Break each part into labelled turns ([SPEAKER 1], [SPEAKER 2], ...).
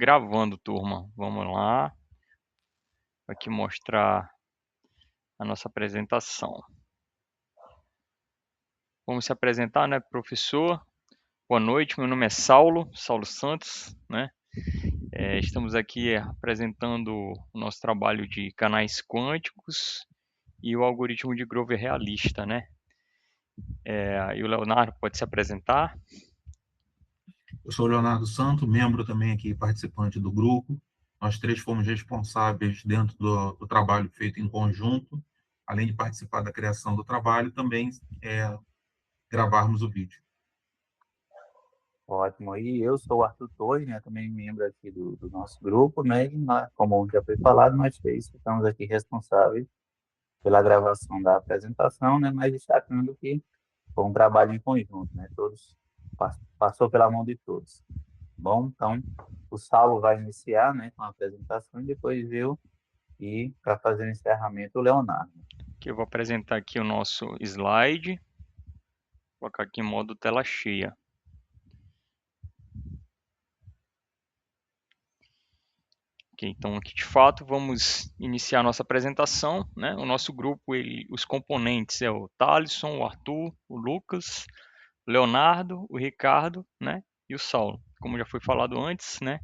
[SPEAKER 1] Gravando, turma. Vamos lá. Aqui mostrar a nossa apresentação. Vamos se apresentar, né, professor? Boa noite, meu nome é Saulo Santos, né? Estamos aqui apresentando o nosso trabalho de canais quânticos e o algoritmo de Grover realista, né? E o Leonardo pode se apresentar?
[SPEAKER 2] Eu sou o Leonardo Santo, membro também aqui, participante do grupo. Nós três fomos responsáveis dentro do trabalho feito em conjunto, além de participar da criação do trabalho, também gravarmos o vídeo.
[SPEAKER 3] Ótimo. E eu sou o Arthur Torres, né, também membro aqui do nosso grupo, né, e como já foi falado, nós três estamos aqui responsáveis pela gravação da apresentação, né, mas destacando que foi um trabalho em conjunto, né, todos, passou pela mão de todos. Bom, então, o Saulo vai iniciar, né, com a apresentação e depois eu, e para fazer o encerramento, o Leonardo.
[SPEAKER 1] Que eu vou apresentar aqui o nosso slide. Vou colocar aqui em modo tela cheia. Ok, então aqui de fato vamos iniciar a nossa apresentação, né? O nosso grupo, os componentes é o Thalisson, o Arthur, o Lucas, o Leonardo, o Ricardo, né? E o Saulo. Como já foi falado antes, né?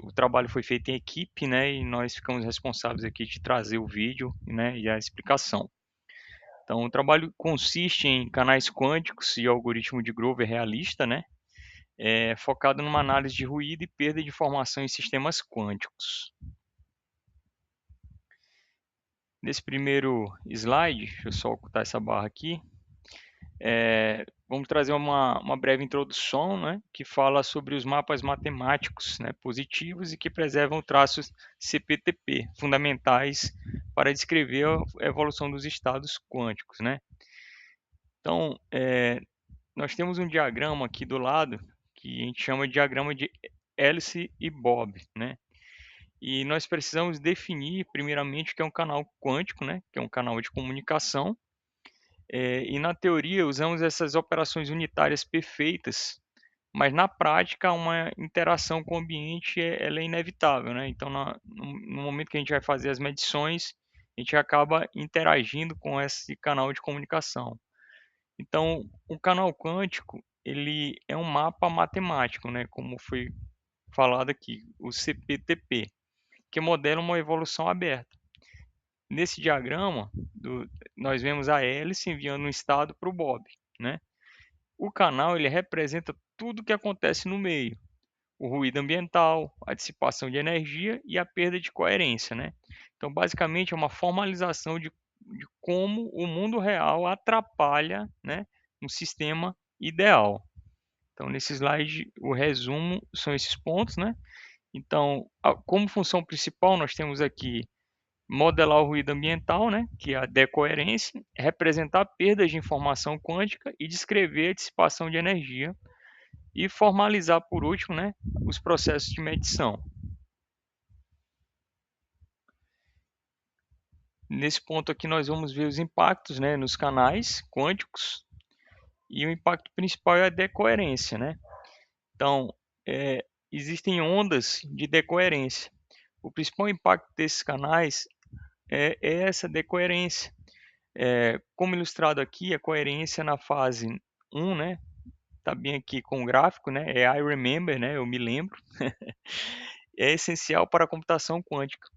[SPEAKER 1] O trabalho foi feito em equipe, né? E nós ficamos responsáveis aqui de trazer o vídeo, né? E a explicação. Então, o trabalho consiste em canais quânticos e algoritmo de Grover realista, né? Focado numa análise de ruído e perda de informação em sistemas quânticos. Nesse primeiro slide, deixa eu só ocultar essa barra aqui, vamos trazer uma breve introdução, né, que fala sobre os mapas matemáticos, né, positivos e que preservam traços CPTP, fundamentais para descrever a evolução dos estados quânticos. Né? Então, nós temos um diagrama aqui do lado que a gente chama de diagrama de Alice e Bob, né? E nós precisamos definir, primeiramente, o que é um canal quântico, né? Que é um canal de comunicação. E na teoria usamos essas operações unitárias perfeitas, mas na prática uma interação com o ambiente ela é inevitável, né? Então, no momento que a gente vai fazer as medições, a gente acaba interagindo com esse canal de comunicação. Então, o canal quântico, ele é um mapa matemático, né, como foi falado aqui, o CPTP, que modela uma evolução aberta. Nesse diagrama, nós vemos a hélice enviando um estado para o Bob, né? O canal ele representa tudo o que acontece no meio, o ruído ambiental, a dissipação de energia e a perda de coerência, né? Então, basicamente, é uma formalização de como o mundo real atrapalha, né, um sistema ideal. Então, nesse slide, o resumo são esses pontos, né? Então, como função principal, nós temos aqui modelar o ruído ambiental, né, que é a decoerência, representar perdas de informação quântica e descrever a dissipação de energia e formalizar, por último, né, os processos de medição. Nesse ponto aqui nós vamos ver os impactos, né, nos canais quânticos e o impacto principal é a decoerência, né? Então, existem ondas de decoerência. O principal impacto desses canais é essa decoerência. Como ilustrado aqui, a coerência na fase 1, né? Tá bem aqui com o gráfico, né? É I remember, né? Eu me lembro. É essencial para a computação quântica.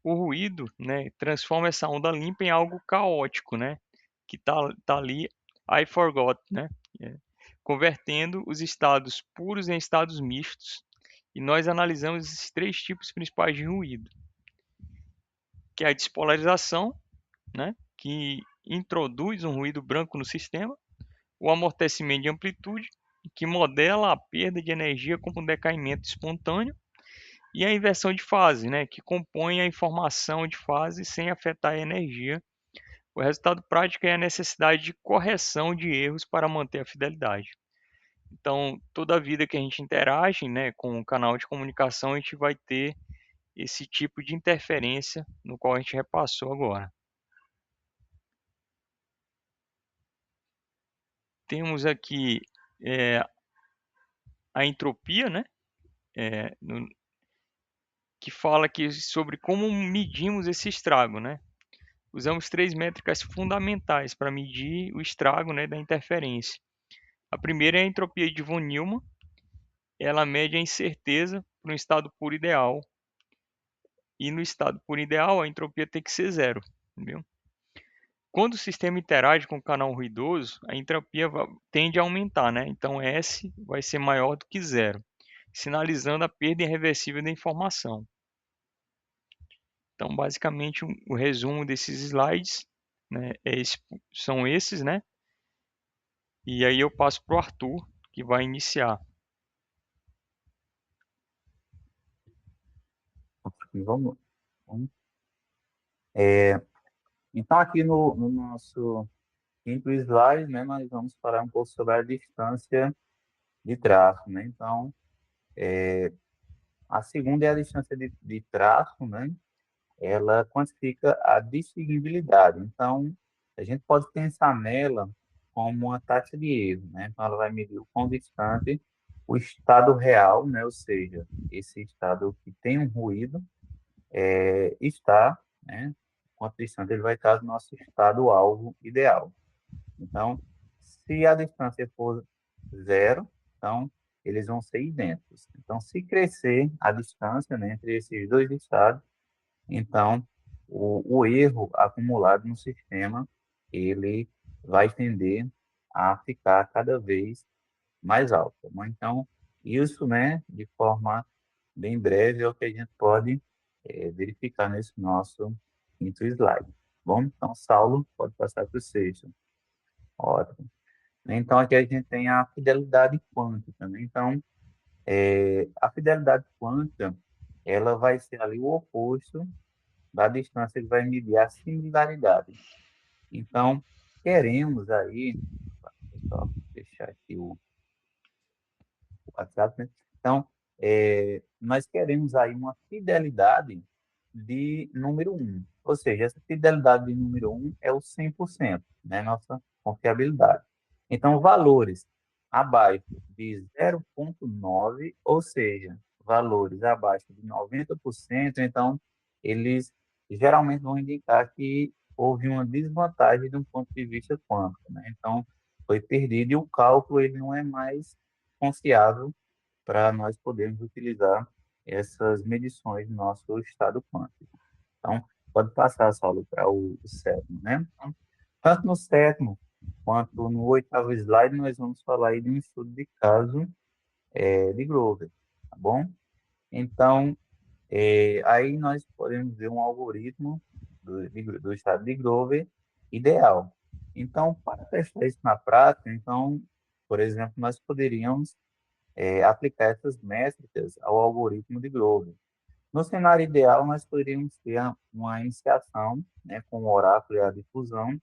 [SPEAKER 1] O ruído, né, transforma essa onda limpa em algo caótico, né, que tá ali I forgot, né, é, convertendo os estados puros em estados mistos. E nós analisamos esses três tipos principais de ruído, que é a despolarização, né, que introduz um ruído branco no sistema, o amortecimento de amplitude, que modela a perda de energia como um decaimento espontâneo, e a inversão de fase, né, que compõe a informação de fase sem afetar a energia. O resultado prático é a necessidade de correção de erros para manter a fidelidade. Então, toda a vida que a gente interage, né, com o canal de comunicação, a gente vai ter esse tipo de interferência no qual a gente repassou agora. Temos aqui a entropia, né, que fala aqui sobre como medimos esse estrago, né? Usamos 3 métricas fundamentais para medir o estrago, né, da interferência. A primeira é a entropia de von Neumann. Ela mede a incerteza para um estado puro ideal. E no estado puro ideal, a entropia tem que ser zero. Entendeu? Quando o sistema interage com o canal ruidoso, a entropia tende a aumentar, né? Então S vai ser maior do que zero, sinalizando a perda irreversível da informação. Então, basicamente, o resumo desses slides, né, são esses, né? E aí eu passo para o Arthur, que vai iniciar.
[SPEAKER 3] Vamos. Então, aqui no nosso quinto slide, né, nós vamos falar um pouco sobre a distância de traço, né? Então, a segunda é a distância de traço, né? Ela quantifica a distinguibilidade. Então, a gente pode pensar nela como uma taxa de erro, né? Então, ela vai medir o quão distante o estado real, né? Ou seja, esse estado que tem um ruído está, né? Quanto distante ele vai estar do nosso estado-alvo ideal. Então, se a distância for zero, então eles vão ser idênticos. Então, se crescer a distância, né, entre esses dois estados, então o erro acumulado no sistema ele vai tender a ficar cada vez mais alto. Tá bom? Então, isso, né, de forma bem breve, é o que a gente pode verificar nesse nosso quinto slide. Bom, então, Saulo, pode passar para o sexto. Ótimo. Então, aqui a gente tem a fidelidade quântica, né? Então, a fidelidade quântica, ela vai ser ali o oposto da distância que vai medir a similaridade. Então, queremos aí, deixa eu só fechar aqui o WhatsApp, né? Então, nós queremos aí uma fidelidade de número 1. Ou seja, essa fidelidade de número 1 é o 100%, né? Nossa confiabilidade. Então, valores abaixo de 0,9, ou seja, valores abaixo de 90%, então, eles geralmente vão indicar que houve uma desvantagem de um ponto de vista quântico, né? Então, foi perdido e o cálculo ele não é mais confiável para nós podermos utilizar essas medições no nosso estado quântico. Então, pode passar, Saulo, para o sétimo, né? Então, tanto no sétimo quanto no oitavo slide, nós vamos falar aí de um estudo de caso de Grover, tá bom? Então, aí nós podemos ver um algoritmo do estado de Grover ideal. Então, para testar isso na prática, então, por exemplo, nós poderíamos aplicar essas métricas ao algoritmo de Grover. No cenário ideal, nós poderíamos ter uma iniciação, né, com o oráculo e a difusão,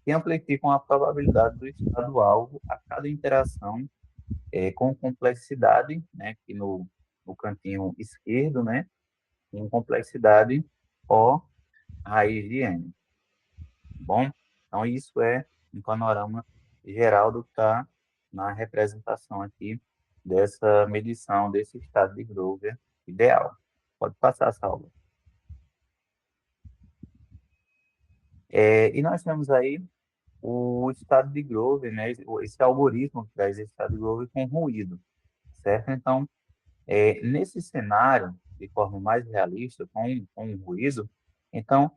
[SPEAKER 3] que amplificam a probabilidade do estado-alvo a cada interação com complexidade, né, aqui no cantinho esquerdo, né, com complexidade O raiz de n. Bom, então isso é um panorama geral do que está na representação aqui dessa medição desse estado de Grover ideal. Pode passar, Saulo. E nós temos aí o estado de Grover, né? Esse algoritmo que traz esse estado de Grover com ruído, certo? Então, nesse cenário, de forma mais realista, com um ruído, então,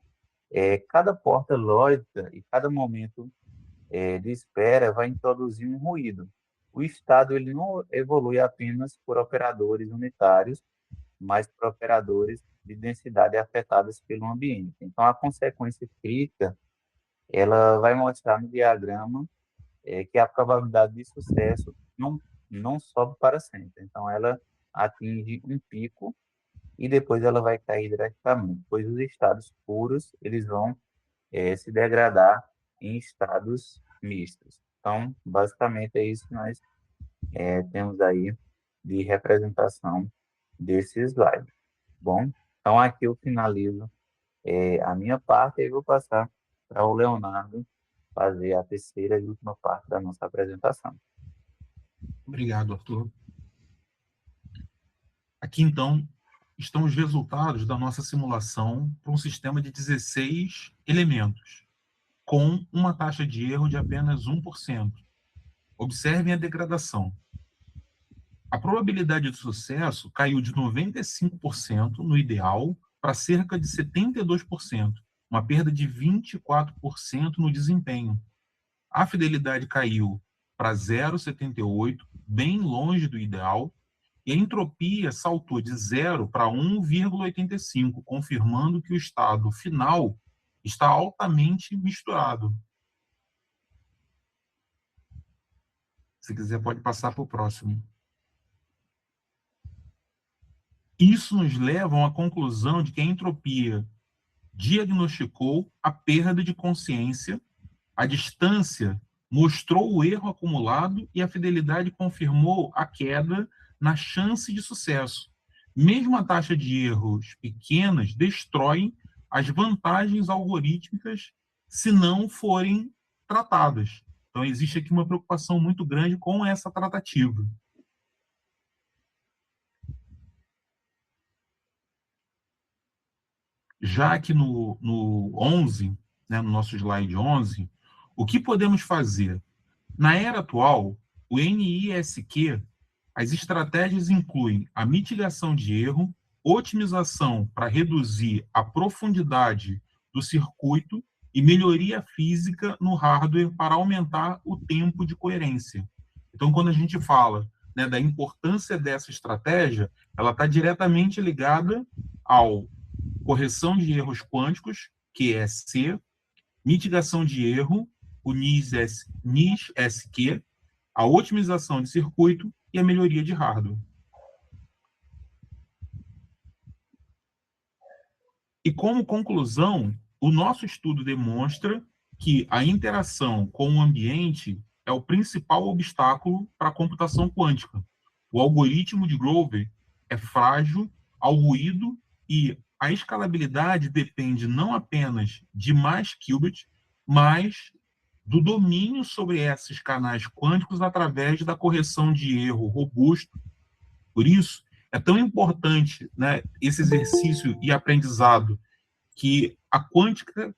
[SPEAKER 3] cada porta lógica e cada momento de espera vai introduzir um ruído. O estado ele não evolui apenas por operadores unitários, mas por operadores de densidade afetadas pelo ambiente. Então, a consequência crítica ela vai mostrar no diagrama que a probabilidade de sucesso não sobe para sempre. Então, ela atinge um pico e depois ela vai cair drasticamente, pois os estados puros eles vão se degradar em estados mistos. Então, basicamente é isso que nós temos aí de representação desse slide. Bom, então aqui eu finalizo a minha parte e vou passar para o Leonardo fazer a terceira e última parte da nossa apresentação.
[SPEAKER 2] Obrigado, Arthur. Aqui, então, estão os resultados da nossa simulação para um sistema de 16 elementos, com uma taxa de erro de apenas 1%. Observem a degradação. A probabilidade de sucesso caiu de 95% no ideal para cerca de 72%, uma perda de 24% no desempenho. A fidelidade caiu para 0,78, bem longe do ideal, e a entropia saltou de 0 para 1,85, confirmando que o estado final está altamente misturado. Se quiser, pode passar para o próximo. Isso nos leva à conclusão de que a entropia diagnosticou a perda de consciência, a distância mostrou o erro acumulado e a fidelidade confirmou a queda na chance de sucesso. Mesmo a taxa de erros pequenas destroem as vantagens algorítmicas se não forem tratadas. Então, existe aqui uma preocupação muito grande com essa tratativa. Já aqui no 11, né, no nosso slide 11, o que podemos fazer? Na era atual, o NISQ, as estratégias incluem a mitigação de erro, otimização para reduzir a profundidade do circuito e melhoria física no hardware para aumentar o tempo de coerência. Então, quando a gente fala, né, da importância dessa estratégia, ela está diretamente ligada ao correção de erros quânticos, QSC, mitigação de erro, o NISQ, a otimização de circuito e a melhoria de hardware. E como conclusão, o nosso estudo demonstra que a interação com o ambiente é o principal obstáculo para a computação quântica. O algoritmo de Grover é frágil ao ruído e a escalabilidade depende não apenas de mais qubits, mas do domínio sobre esses canais quânticos através da correção de erro robusto. Por isso, é tão importante, né, esse exercício e aprendizado, que a quântica,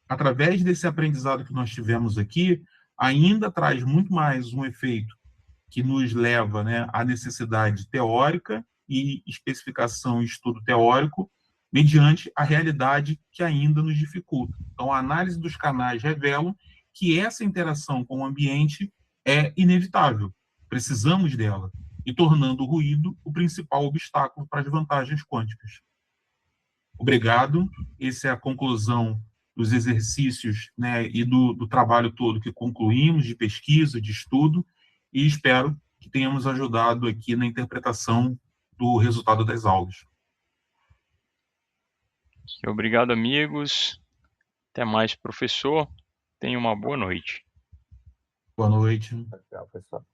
[SPEAKER 2] através desse aprendizado que nós tivemos aqui, ainda traz muito mais um efeito que nos leva, né, à necessidade teórica e especificação e estudo teórico, mediante a realidade que ainda nos dificulta. Então, a análise dos canais revela que essa interação com o ambiente é inevitável, precisamos dela, e tornando o ruído o principal obstáculo para as vantagens quânticas. Obrigado. Essa é a conclusão dos exercícios, né, e do trabalho todo que concluímos, de pesquisa, de estudo, e espero que tenhamos ajudado aqui na interpretação do resultado das aulas.
[SPEAKER 1] Obrigado, amigos. Até mais, professor. Tenha uma boa noite.
[SPEAKER 2] Boa noite.
[SPEAKER 3] Tchau, pessoal.